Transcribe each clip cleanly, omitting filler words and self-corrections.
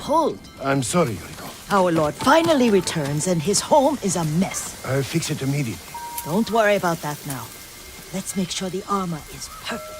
cold. I'm sorry, Yuriko. Our lord finally returns, and his home is a mess. I'll fix it immediately. Don't worry about that now. Let's make sure the armor is perfect.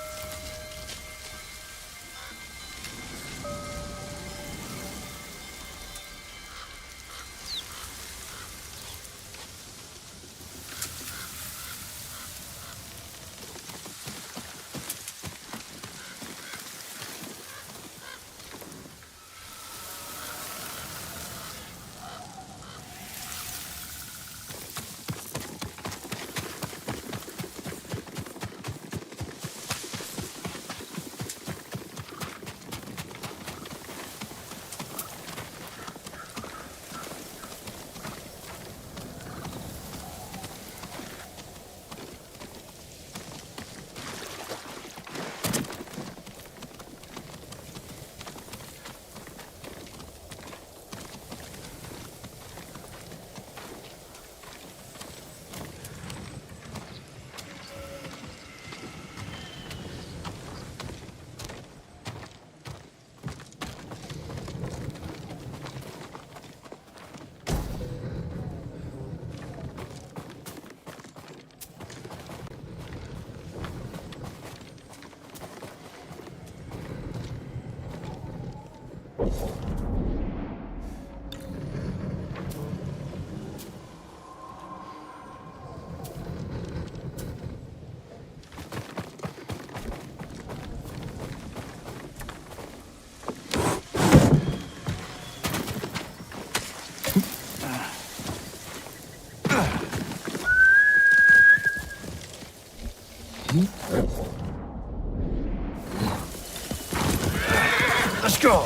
Let's go!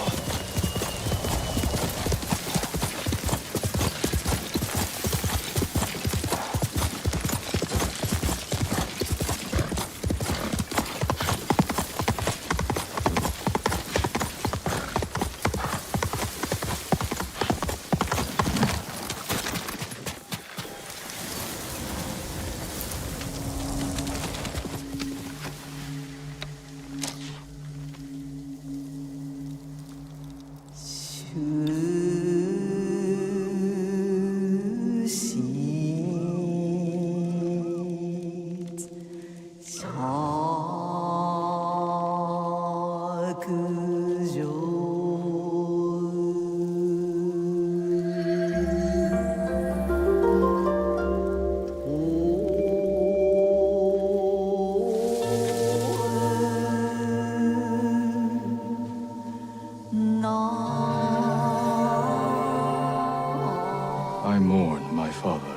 I mourn my father.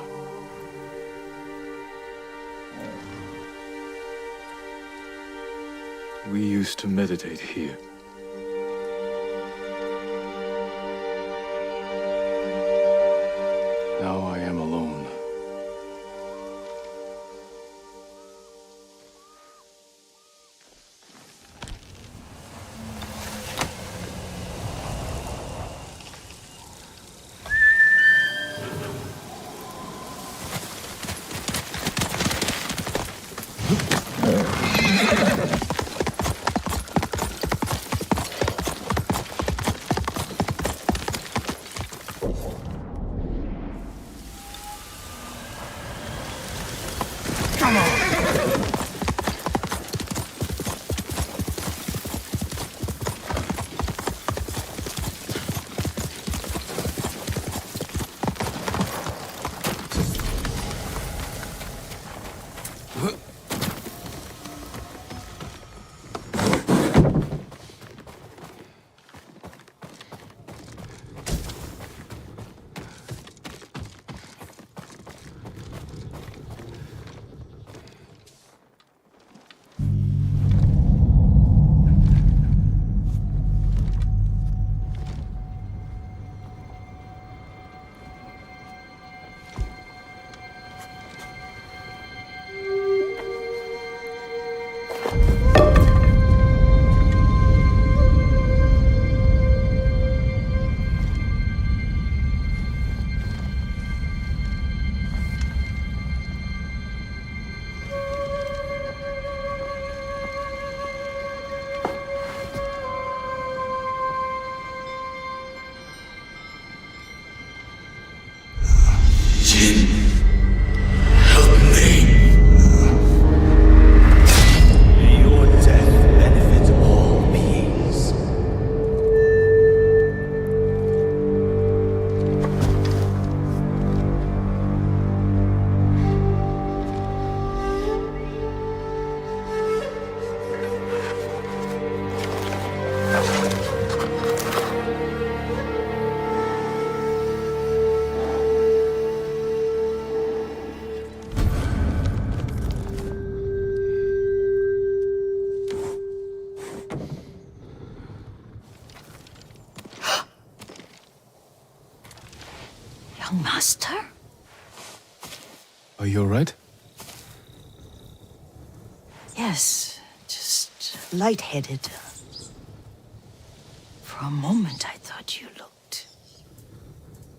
We used to meditate here. Now I am alone. Young master? Are you alright? Yes, just lightheaded. For a moment, I thought you looked...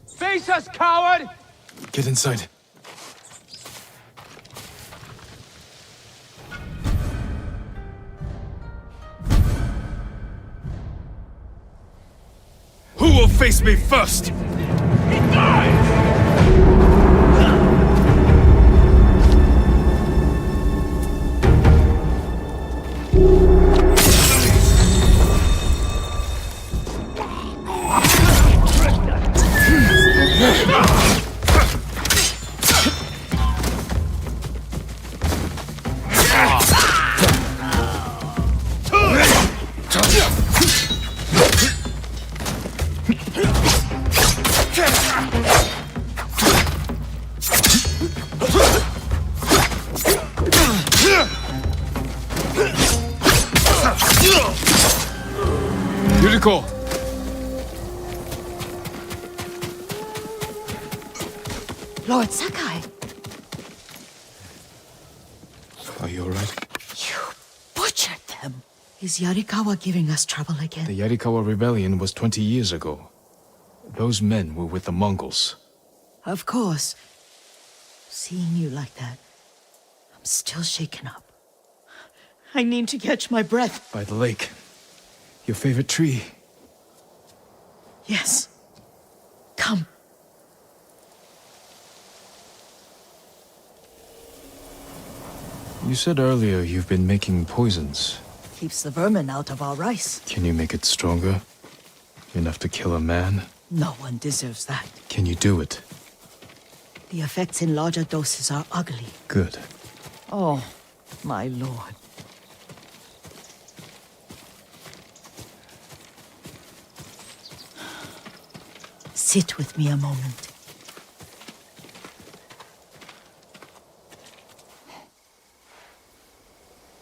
Face us, coward! Get inside. Who will face me first? Yuriko! Lord Sakai, Are you alright? you butchered them. Is Yarikawa giving us trouble again? The Yarikawa rebellion was 20 years ago. Those men were with the Mongols. Of course. Seeing you like that, I'm still shaken up. I need to catch my breath. By the lake. Your favorite tree. Yes. Come. You said earlier you've been making poisons. Keeps the vermin out of our rice. Can you make it stronger? Enough to kill a man? No one deserves that. Can you do it? The effects in larger doses are ugly. Good. Oh, my lord. Sit with me a moment.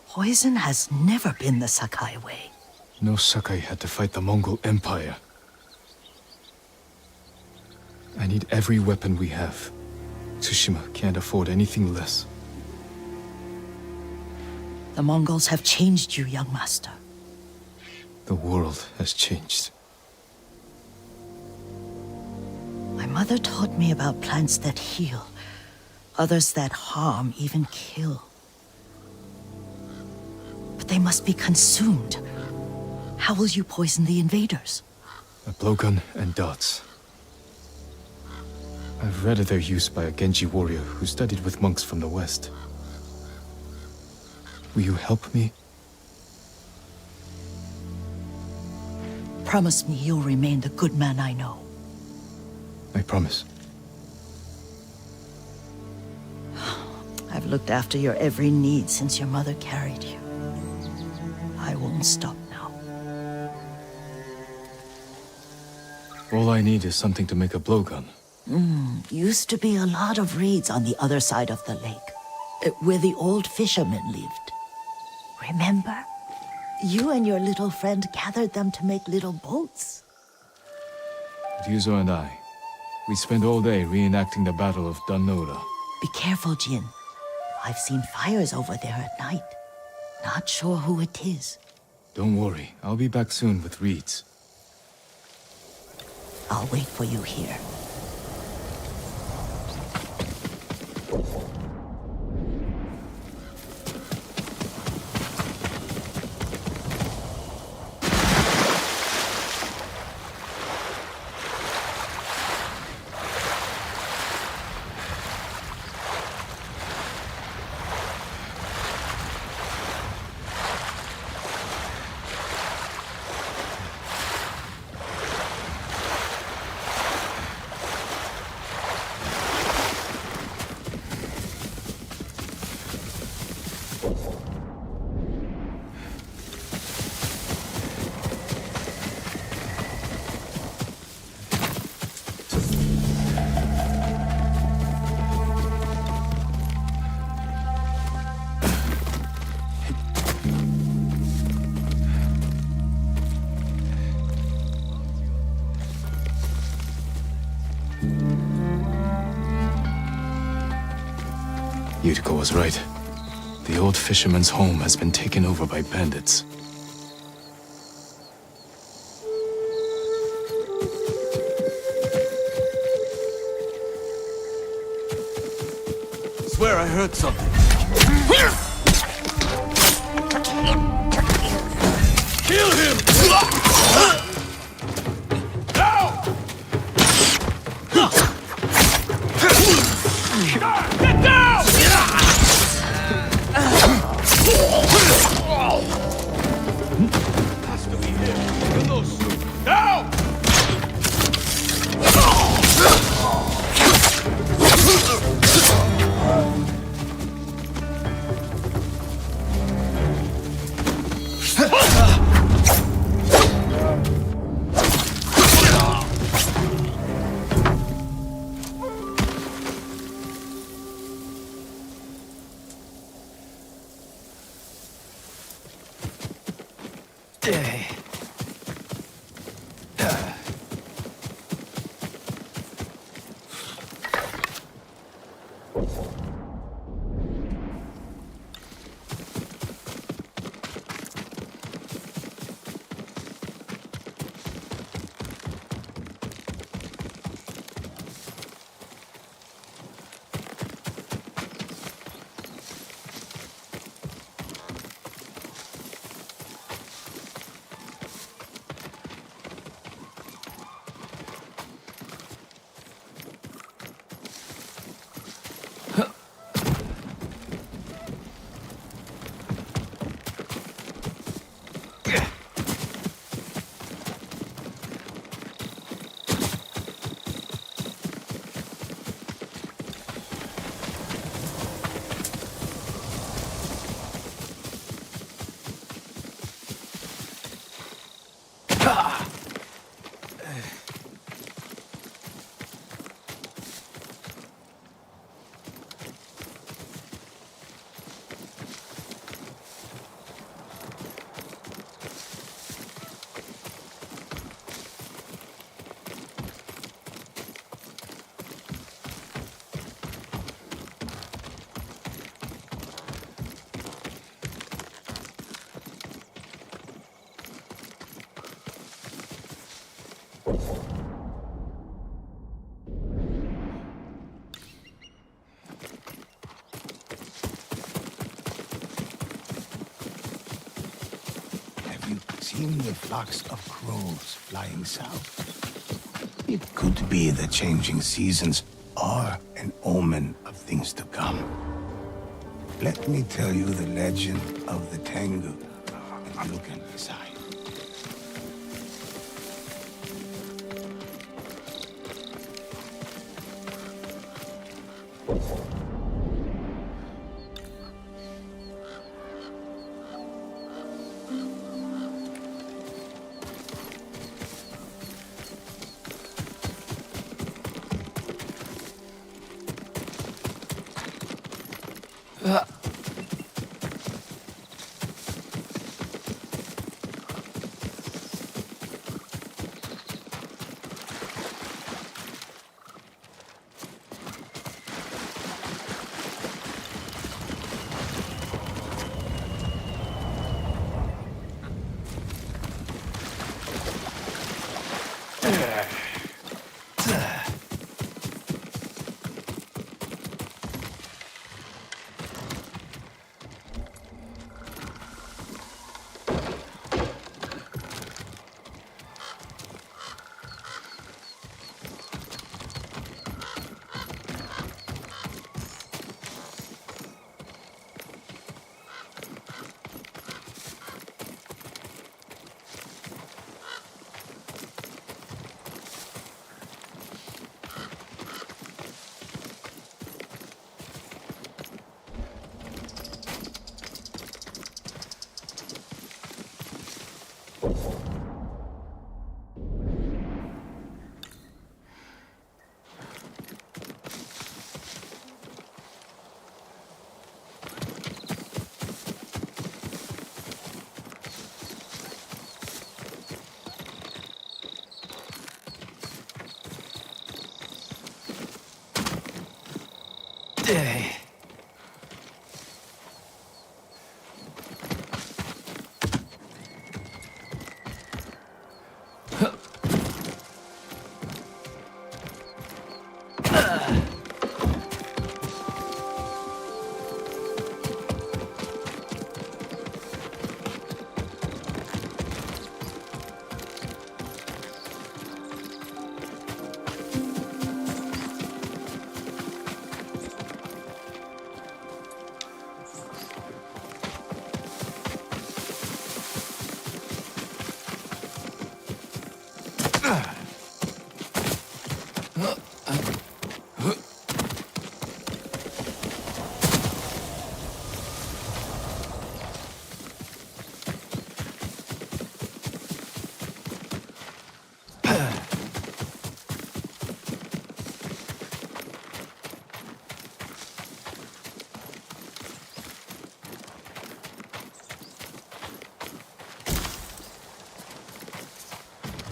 Poison has never been the Sakai way. No Sakai had to fight the Mongol Empire. I need every weapon we have. Tsushima can't afford anything less. The Mongols have changed you, young master. The world has changed. My mother taught me about plants that heal, others that harm, even kill. But they must be consumed. How will you poison the invaders? A blowgun and darts. I've read of their use by a Genji warrior who studied with monks from the west. Will you help me? Promise me you'll remain the good man I know. I promise. I've looked after your every need since your mother carried you. I won't stop now. All I need is something to make a blowgun. Used to be a lot of reeds on the other side of the lake, where the old fishermen lived. Remember? You and your little friend gathered them to make little boats. Ryuzo and I, we spent all day reenacting the Battle of Danora. Be careful, Jin. I've seen fires over there at night. Not sure who it is. Don't worry, I'll be back soon with reeds. I'll wait for you here. Yuriko was right. The old fisherman's home has been taken over by bandits. Swear I heard something. Kill him! Now! Get down! Has to be him. Kill those two. Now! Have you seen the flocks of crows flying south? It could be the changing seasons are an omen of things to come. Let me tell you the legend of the Tengu, and you can decide.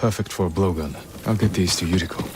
Perfect for a blowgun. I'll get these to Yuriko.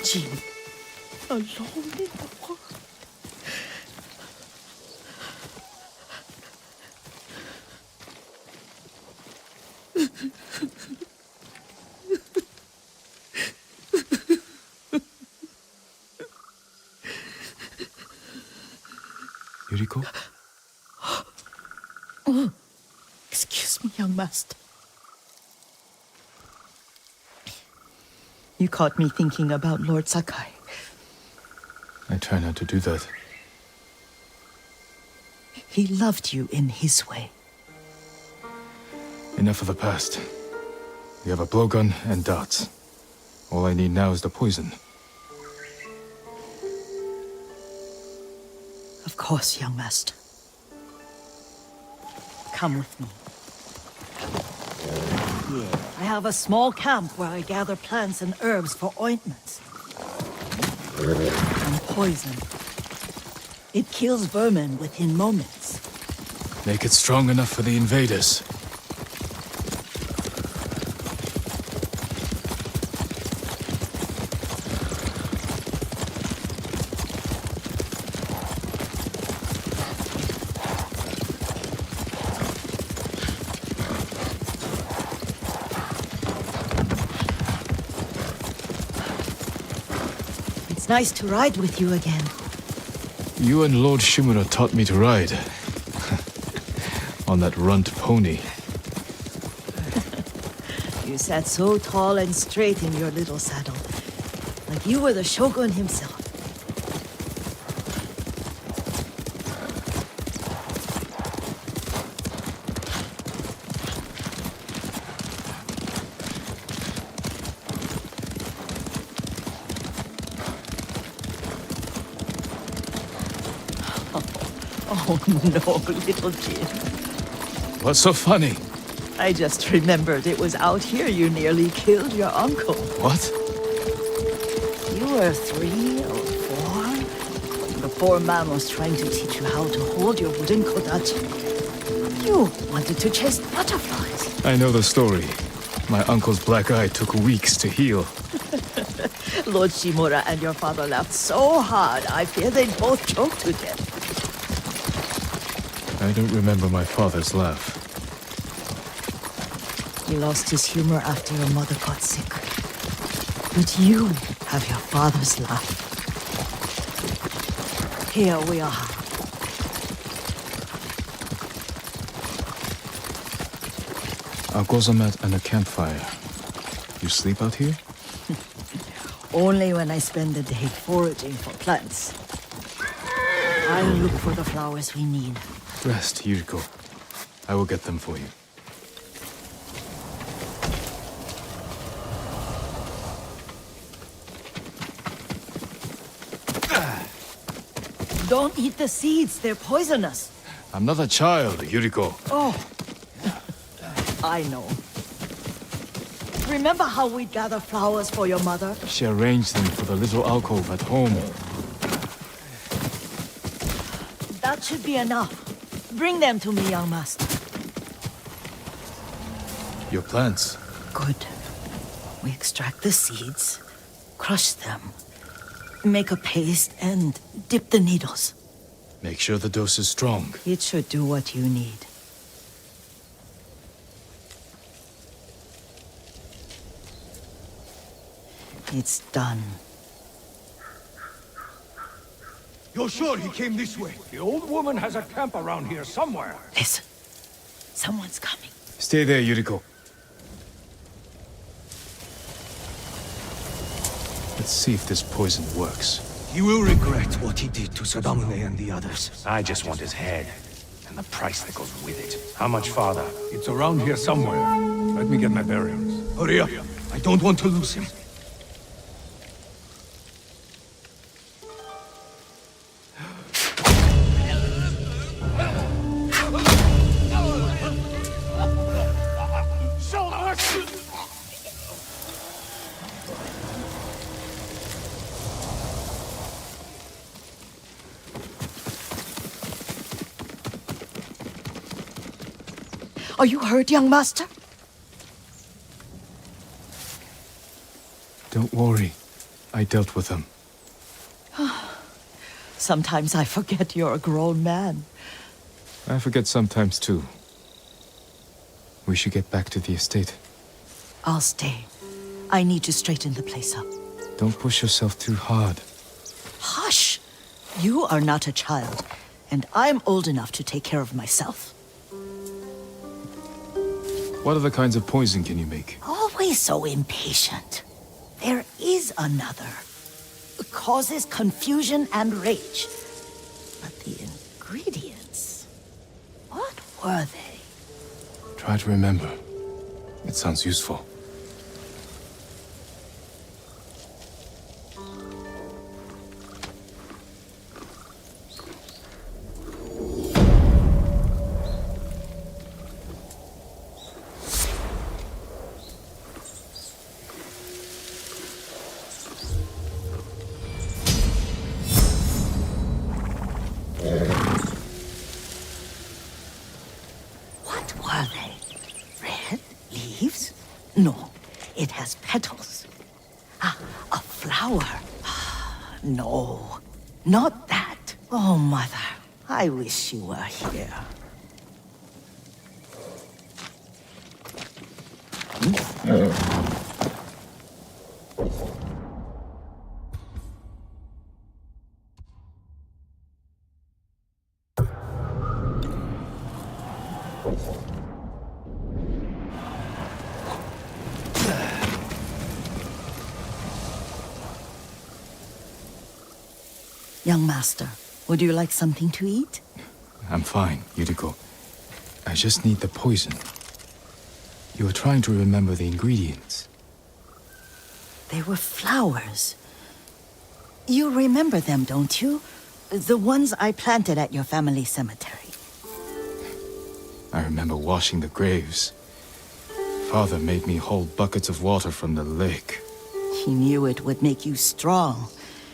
Jin, alone in the world. Yuriko? Excuse me, young master. You caught me thinking about Lord Sakai. I try not to do that. He loved you in his way. Enough of the past. We have a blowgun and darts. All I need now is the poison. Of course, young master. Come with me. Here, I have a small camp where I gather plants and herbs for ointments. And poison. It kills vermin within moments. Make it strong enough for the invaders. It's nice to ride with you again. You and Lord Shimura taught me to ride. On that runt pony. You sat so tall and straight in your little saddle, like you were the shogun himself. Oh no, little Jin. What's so funny? I just remembered it was out here you nearly killed your uncle. What? You were 3 or 4? Before Mom was trying to teach you how to hold your wooden kodachi. You wanted to chase butterflies. I know the story. My uncle's black eye took weeks to heal. Lord Shimura and your father laughed so hard, I fear they'd both choke to death. I don't remember my father's laugh. He lost his humor after your mother got sick. But you have your father's laugh. Here we are. A gozamat and a campfire. You sleep out here? Only when I spend the day foraging for plants. I'll look for the flowers we need. Rest, Yuriko. I will get them for you. Don't eat the seeds, they're poisonous. I'm not a child, Yuriko. Oh, I know. Remember how we'd gather flowers for your mother? She arranged them for the little alcove at home. That should be enough. Bring them to me, young master. Your plants. Good. We extract the seeds, crush them, make a paste, and dip the needles. Make sure the dose is strong. It should do what you need. It's done. You're sure he came this way? The old woman has a camp around here somewhere. Listen. Someone's coming. Stay there, Yuriko. Let's see if this poison works. He will regret what he did to Sadamune and the others. I just want his head, and the price that goes with it. How much farther? It's around here somewhere. Let me get my bearings. Hurry up! I don't want to lose him. Are you hurt, young master? Don't worry. I dealt with them. Sometimes I forget you're a grown man. I forget sometimes too. We should get back to the estate. I'll stay. I need to straighten the place up. Don't push yourself too hard. Hush! You are not a child, and I'm old enough to take care of myself. What other kinds of poison can you make? Always so impatient. There is another. It causes confusion and rage. But the ingredients... what were they? Try to remember. It sounds useful. What were they? Red leaves? No, it has petals. Ah, a flower. No, not that. Oh, Mother, I wish you were here. Young master, would you like something to eat? I'm fine, Yuriko. I just need the poison. You were trying to remember the ingredients. They were flowers. You remember them, don't you? The ones I planted at your family cemetery. I remember washing the graves. Father made me hold buckets of water from the lake. He knew it would make you strong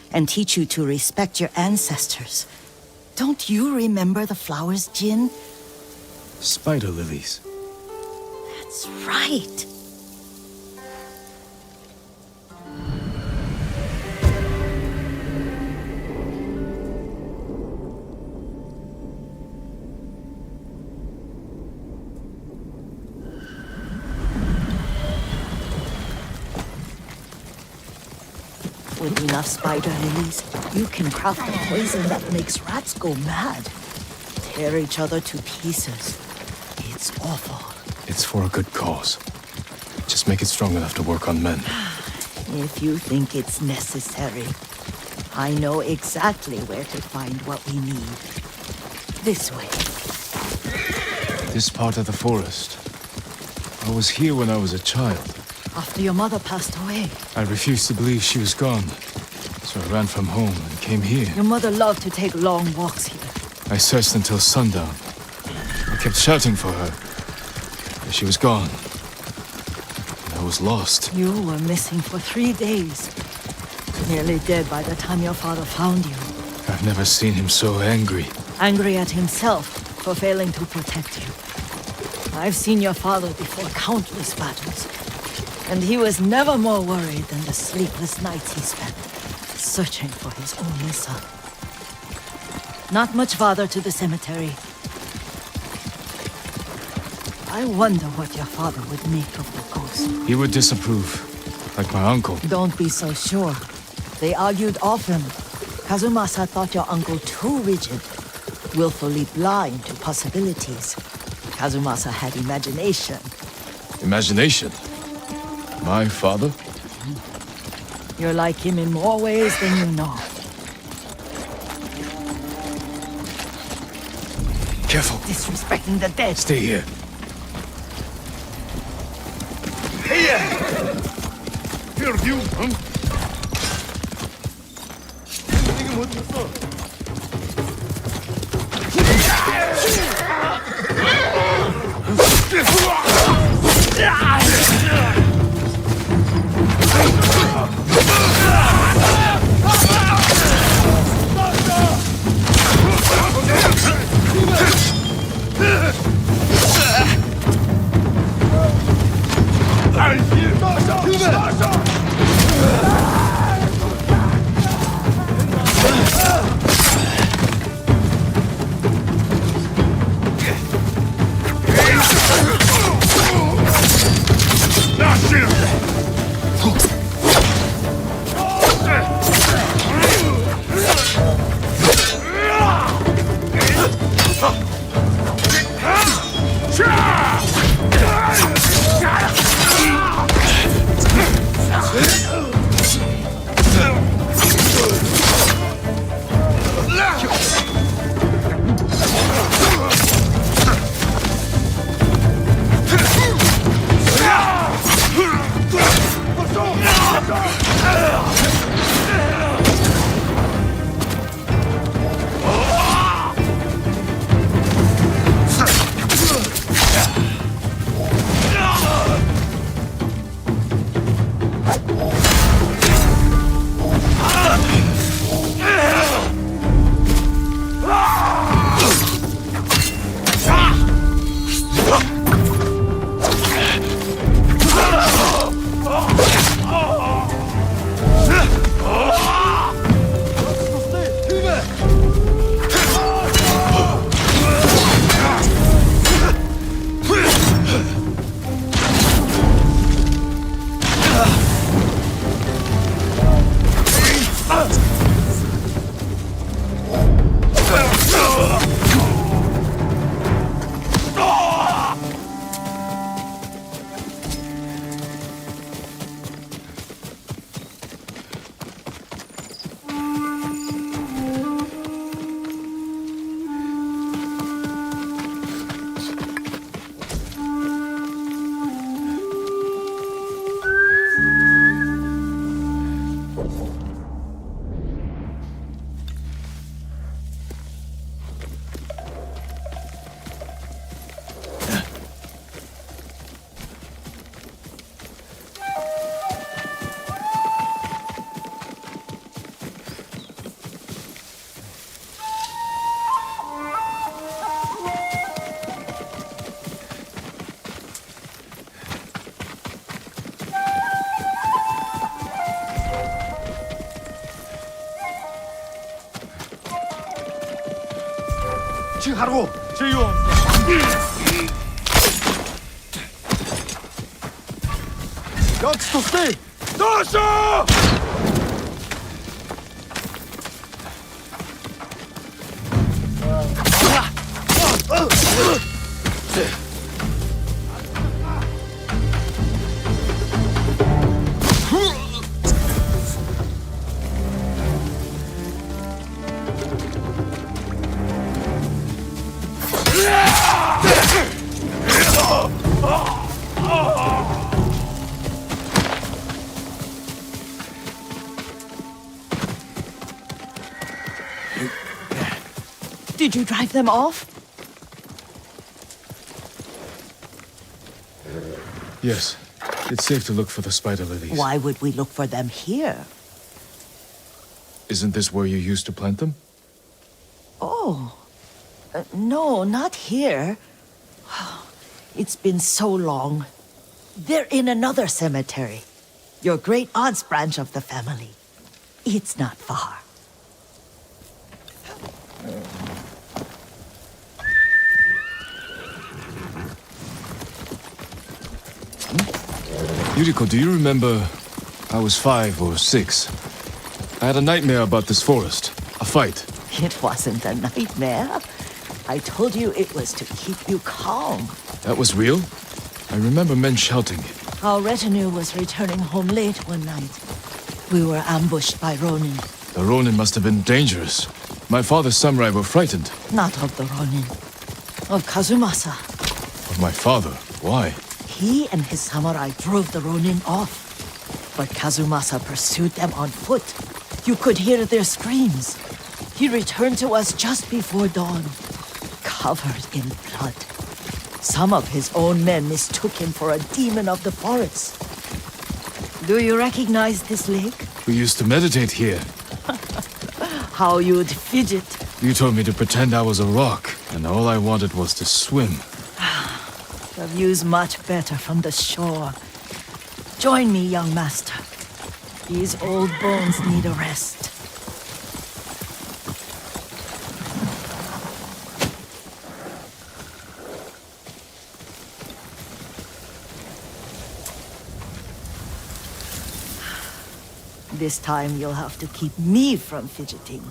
and teach you to respect your ancestors. Don't you remember the flowers, Jin? Spider lilies. That's right. With enough spider lilies, you can craft a poison that makes rats go mad. Tear each other to pieces. It's awful. It's for a good cause. Just make it strong enough to work on men. If you think it's necessary, I know exactly where to find what we need. This way. This part of the forest. I was here when I was a child. After your mother passed away. I refused to believe she was gone. So I ran from home and came here. Your mother loved to take long walks here. I searched until sundown. I kept shouting for her. But she was gone. And I was lost. You were missing for 3 days. Nearly dead by the time your father found you. I've never seen him so angry. Angry at himself for failing to protect you. I've seen your father before countless battles, and he was never more worried than the sleepless nights he spent searching for his only son. Not much farther to the cemetery. I wonder what your father would make of the ghost. He would disapprove, like my uncle. Don't be so sure. They argued often. Kazumasa thought your uncle too rigid, willfully blind to possibilities. Kazumasa had imagination. Imagination? My father? You're like him in more ways than you know. Careful. Disrespecting the dead. Stay here. Perdu, hein? 하루 제용. Guards to stay! Dasha! Did you drive them off? Yes. It's safe to look for the spider lilies. Why would we look for them here? Isn't this where you used to plant them? Oh. No, not here. It's been so long. They're in another cemetery. Your great aunt's branch of the family. It's not far. Yuriko, do you remember? I was 5 or 6. I had a nightmare about this forest. A fight. It wasn't a nightmare. I told you it was to keep you calm. That was real? I remember men shouting. Our retinue was returning home late one night. We were ambushed by Ronin. The Ronin must have been dangerous. My father's samurai were frightened. Not of the Ronin. Of Kazumasa. Of my father. Why? He and his samurai drove the Ronin off. But Kazumasa pursued them on foot. You could hear their screams. He returned to us just before dawn, covered in blood. Some of his own men mistook him for a demon of the forest. Do you recognize this lake? We used to meditate here. How you'd fidget. You told me to pretend I was a rock, and all I wanted was to swim. The view's much better from the shore. Join me, young master. These old bones need a rest. This time you'll have to keep me from fidgeting.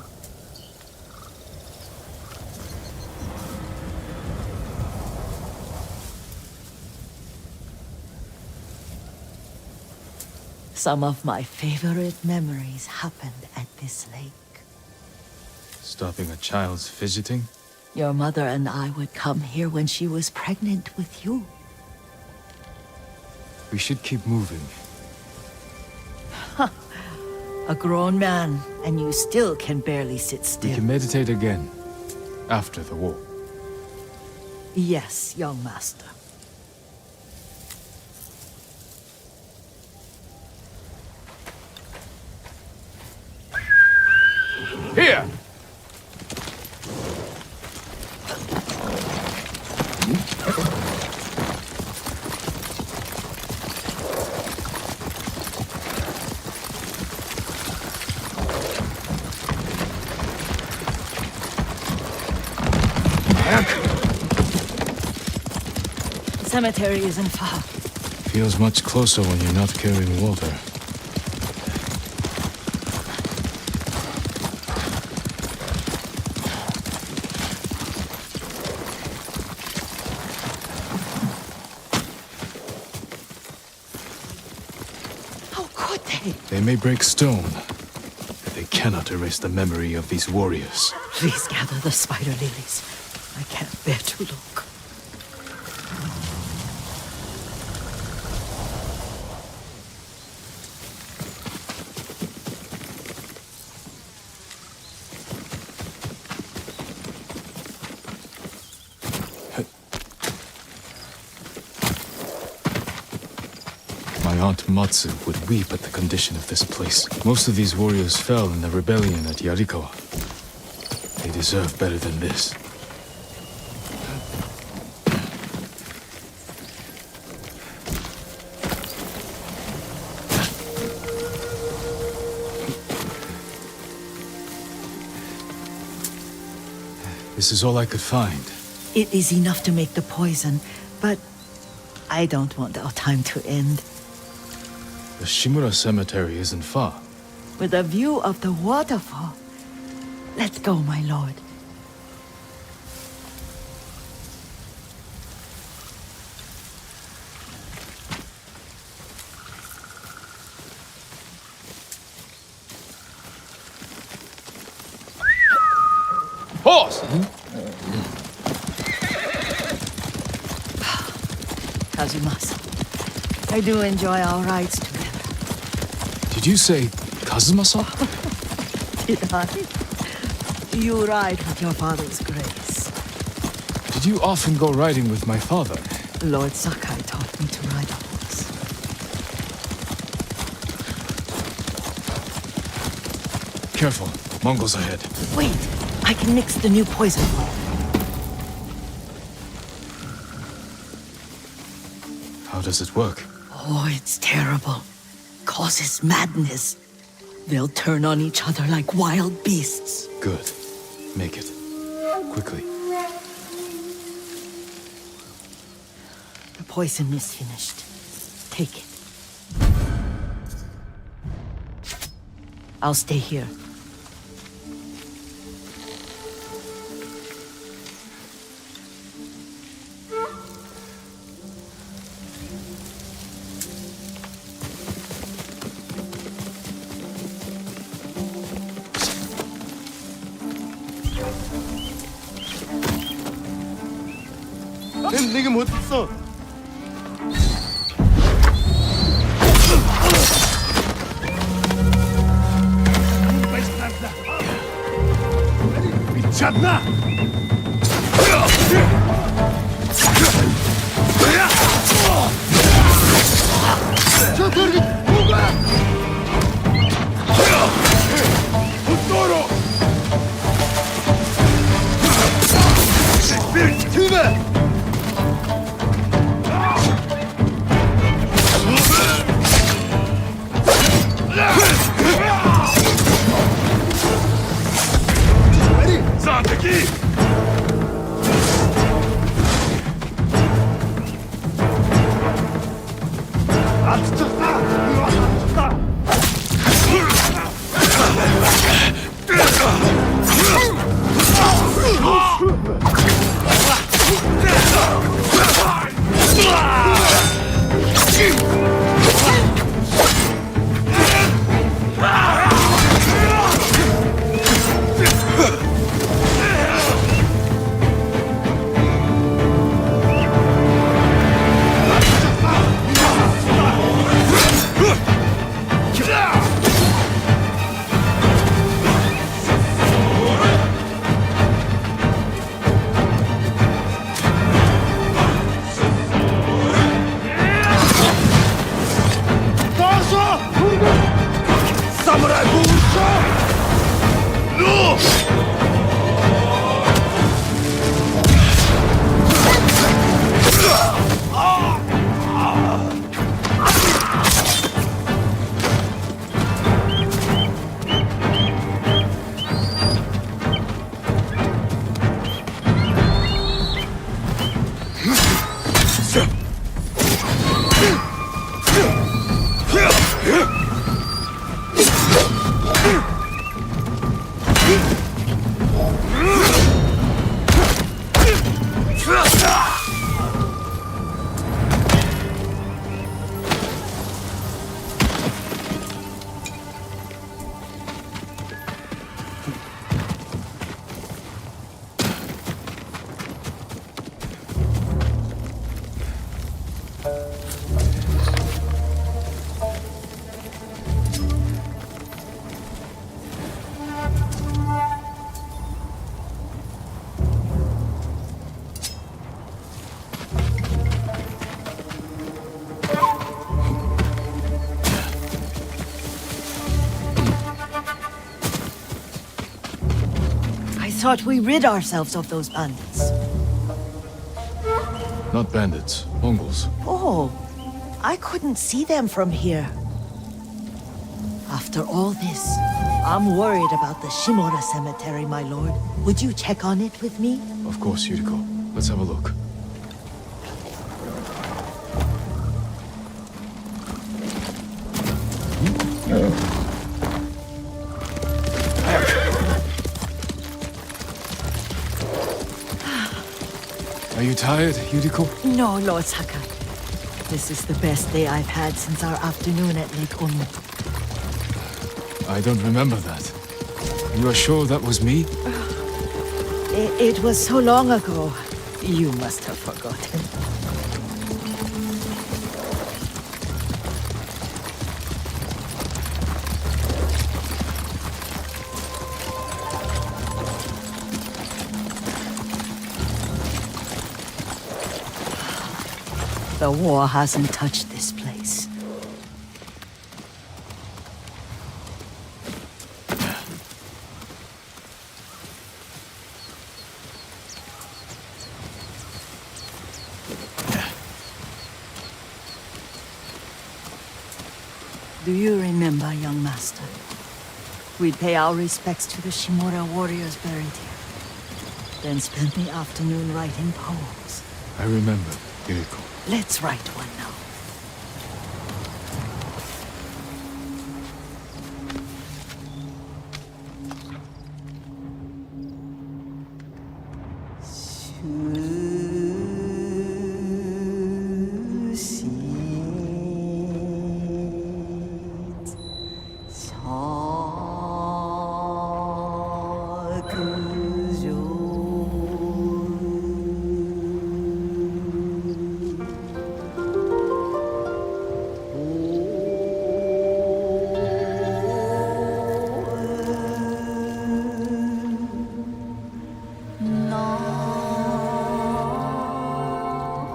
Some of my favorite memories happened at this lake. Stopping a child's fidgeting? Your mother and I would come here when she was pregnant with you. We should keep moving. A grown man, and you still can barely sit We still. can meditate again. After the war. Yes, young master. Here! The cemetery isn't far. Feels much closer when you're not carrying water. How could they? They may break stone, but they cannot erase the memory of these warriors. Please gather the spider lilies. I can't bear to look. My aunt Matsu would weep at the condition of this place. Most of these warriors fell in the rebellion at Yarikawa. They deserve better than this. This is all I could find. It is enough to make the poison, but I don't want our time to end. The Shimura Cemetery isn't far. With a view of the waterfall. Let's go, my lord. Horse! Kazumasa, I do enjoy our rides together. Did you say Kazumasa? Did I? You ride with your father's grace. Did you often go riding with my father? Lord Sakai taught me to ride a horse. Careful, Mongols ahead. Wait, I can mix the new poison for you. How does it work? Oh, it's terrible. Causes madness. They'll turn on each other like wild beasts. Good. Make it. Quickly. The poison is finished. Take it. I'll stay here. 내게 못 있어. 미쳤나? 저 돌기 누가? 붙도록. 빌티네. Thought we rid ourselves of those bandits. Not bandits, Mongols. Oh, I couldn't see them from here. After all this, I'm worried about the Shimura cemetery, my lord. Would you check on it with me? Of course, Yuriko. Let's have a look. Are you tired, Yuriko? No, Lord Sakai. This is the best day I've had since our afternoon at Lake Omu. I don't remember that. You are sure that was me? It was so long ago. You must have forgotten. The war hasn't touched this place. Do you remember, young master? We'd pay our respects to the Shimura warriors buried here. Then spend the afternoon writing poems. I remember, Yuriko. Let's write one now.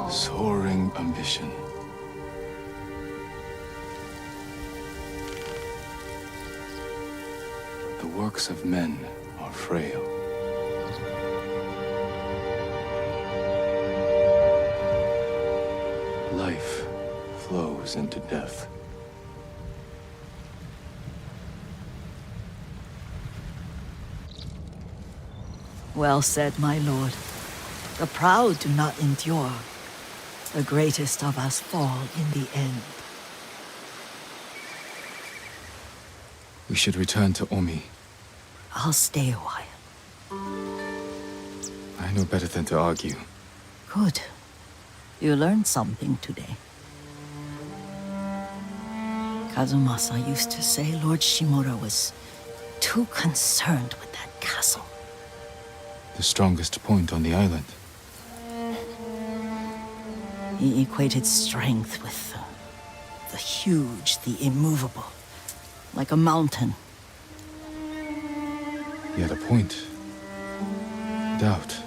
Soaring ambition. The works of men are frail. Life flows into death. Well said, my lord. The proud do not endure. The greatest of us fall in the end. We should return to Omi. I'll stay a while. I know better than to argue. Good. You learned something today. Kazumasa used to say Lord Shimura was too concerned with that castle. The strongest point on the island. He equated strength with the huge, the immovable, like a mountain. He had a point. Doubt